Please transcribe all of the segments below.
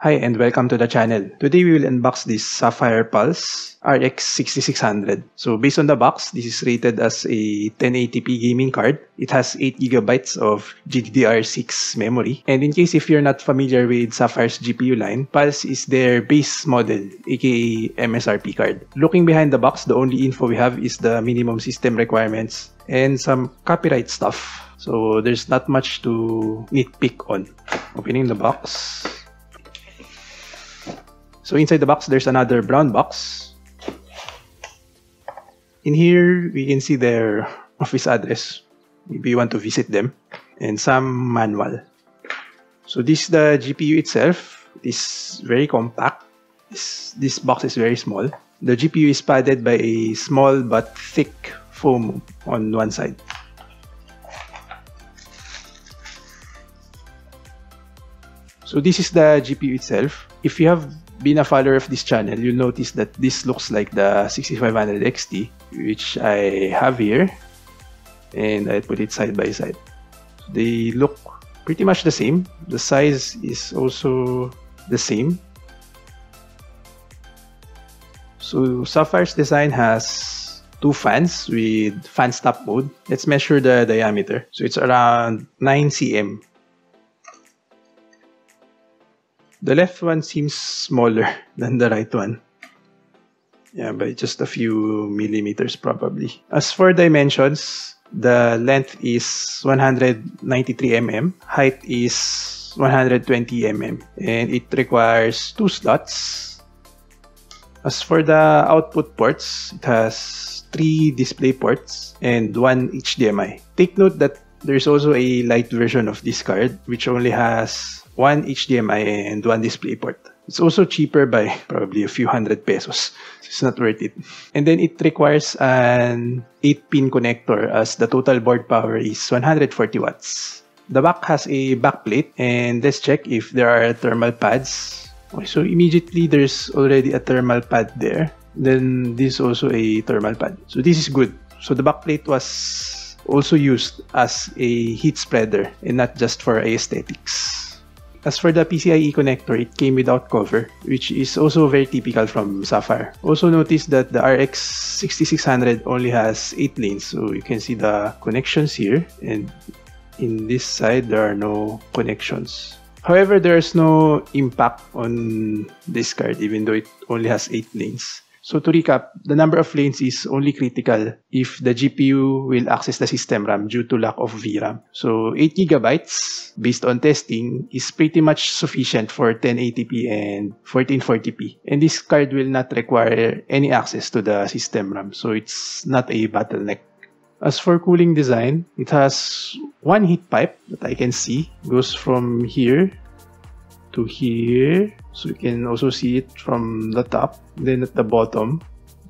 Hi and welcome to the channel. Today we will unbox this Sapphire Pulse RX 6600. So based on the box, this is rated as a 1080p gaming card. It has 8GB of GDDR6 memory. And in case if you're not familiar with Sapphire's GPU line, Pulse is their base model, aka MSRP card. Looking behind the box, the only info we have is the minimum system requirements and some copyright stuff. So there's not much to nitpick on. Opening the box. So inside the box, there's another brown box. In here, we can see their office address. Maybe you want to visit them. And some manual. So this is the GPU itself. It is very compact. This box is very small. The GPU is padded by a small but thick foam on one side. So this is the GPU itself. If you have been a follower of this channel, you'll notice that this looks like the 6500 XT, which I have here, and I put it side by side. They look pretty much the same. The size is also the same. So Sapphire's design has two fans with fan stop mode. Let's measure the diameter. So it's around 9 cm. The left one seems smaller than the right one. Yeah, by just a few millimeters probably. As for dimensions, the length is 193 mm, height is 120 mm, and it requires 2 slots. As for the output ports, it has 3 display ports and 1 HDMI. Take note that there's also a Lite version of this card, which only has 1 HDMI and 1 DisplayPort. It's also cheaper by probably a few hundred pesos. So it's not worth it. And then it requires an 8-pin connector as the total board power is 140 watts. The back has a backplate, and let's check if there are thermal pads. Okay, so immediately there's already a thermal pad there. Then this is also a thermal pad. So this is good. So the backplate was also used as a heat spreader and not just for aesthetics. As for the PCIe connector, it came without cover, which is also very typical from Sapphire. Also notice that the RX 6600 only has 8 lanes, so you can see the connections here, and in this side there are no connections. However, there's no impact on this card even though it only has 8 lanes. So to recap, the number of lanes is only critical if the GPU will access the system RAM due to lack of VRAM. So 8GB based on testing is pretty much sufficient for 1080p and 1440p. And this card will not require any access to the system RAM, so it's not a bottleneck. As for cooling design, it has one heat pipe that I can see. It goes from here to here, so you can also see it from the top, then at the bottom,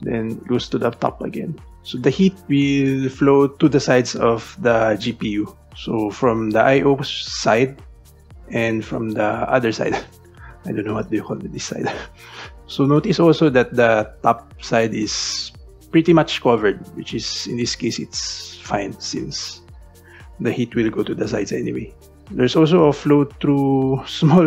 then goes to the top again. So the heat will flow to the sides of the GPU, so from the IO side and from the other side. I don't know what they call this side. So notice also that the top side is pretty much covered, which is in this case it's fine since the heat will go to the sides anyway. There's also a flow-through,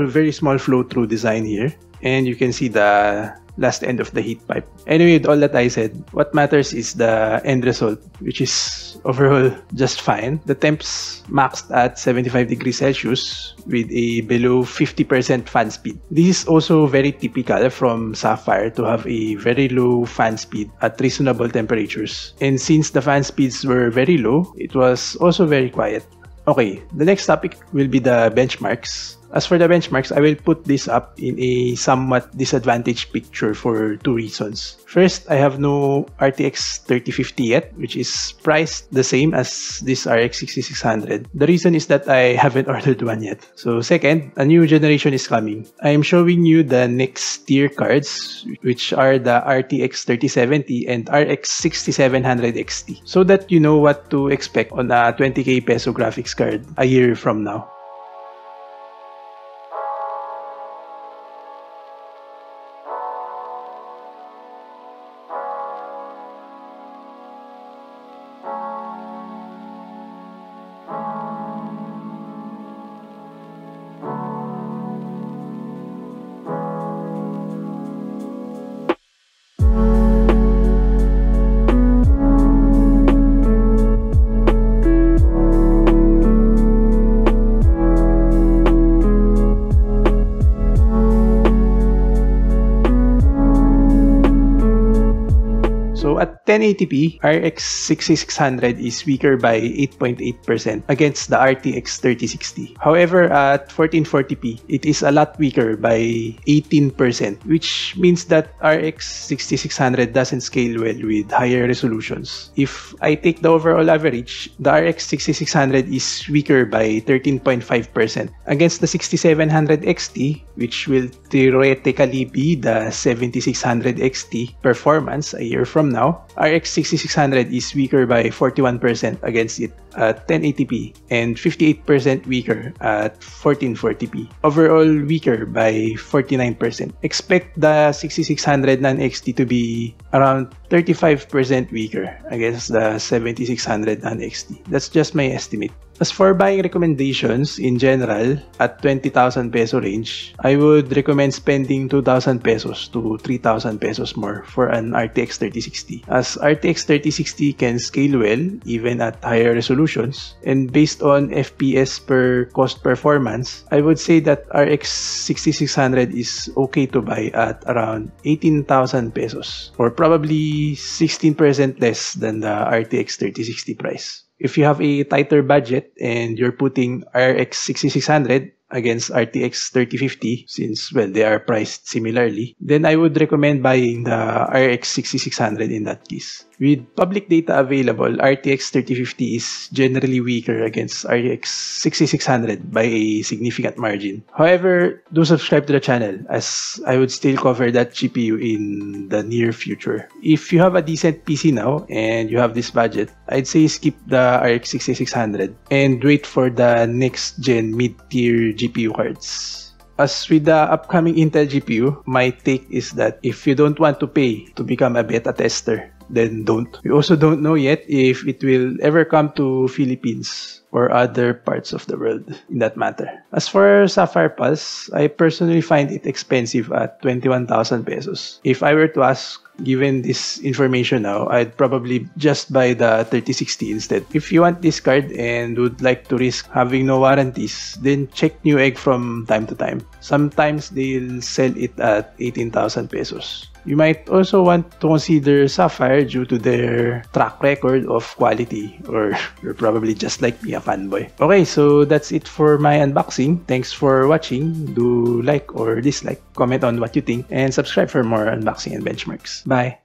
very small flow-through design here. And you can see the last end of the heat pipe. Anyway, with all that I said, what matters is the end result, which is overall just fine. The temps maxed at 75 degrees Celsius with a below 50% fan speed. This is also very typical from Sapphire to have a very low fan speed at reasonable temperatures. And since the fan speeds were very low, it was also very quiet. Okay, the next topic will be the benchmarks. As for the benchmarks, I will put this up in a somewhat disadvantaged picture for 2 reasons. First, I have no RTX 3050 yet, which is priced the same as this RX 6600. The reason is that I haven't ordered one yet. So second, a new generation is coming. I am showing you the next tier cards, which are the RTX 3070 and RX 6700 XT, so that you know what to expect on a 20k peso graphics card a year from now. 1080p, RX 6600 is weaker by 8.8% against the RTX 3060. However, at 1440p, it is a lot weaker by 18%, which means that RX 6600 doesn't scale well with higher resolutions. If I take the overall average, the RX 6600 is weaker by 13.5% against the 6700 XT, which will theoretically be the 7600 XT performance a year from now. RX 6600 is weaker by 41% against it at 1080p and 58% weaker at 1440p. Overall weaker by 49%. Expect the 6600 non-XT to be around 35% weaker against the 7600 non-XT. That's just my estimate. As for buying recommendations in general, at 20,000 peso range, I would recommend spending 2,000 pesos to 3,000 pesos more for an RTX 3060. As RTX 3060 can scale well even at higher resolutions, and based on FPS per cost performance, I would say that RX 6600 is okay to buy at around 18,000 pesos, or probably 16% less than the RTX 3060 price. If you have a tighter budget and you're putting RX 6600 against RTX 3050, since, well, they are priced similarly, then I would recommend buying the RX 6600 in that case. With public data available, RTX 3050 is generally weaker against RX 6600 by a significant margin. However, do subscribe to the channel as I would still cover that GPU in the near future. If you have a decent PC now and you have this budget, I'd say skip the RX 6600 and wait for the next gen mid-tier GPU cards. As with the upcoming Intel GPU, my take is that if you don't want to pay to become a beta tester, then don't. We also don't know yet if it will ever come to Philippines or other parts of the world in that matter. As for Sapphire Pulse, I personally find it expensive at 21,000 pesos. If I were to ask, given this information now, I'd probably just buy the 3060 instead. If you want this card and would like to risk having no warranties, then check Newegg from time to time. Sometimes they'll sell it at 18,000 pesos. You might also want to consider Sapphire due to their track record of quality, or you're probably just like me, a fanboy. Okay, so that's it for my unboxing. Thanks for watching. Do like or dislike, comment on what you think, and subscribe for more unboxing and benchmarks. Bye!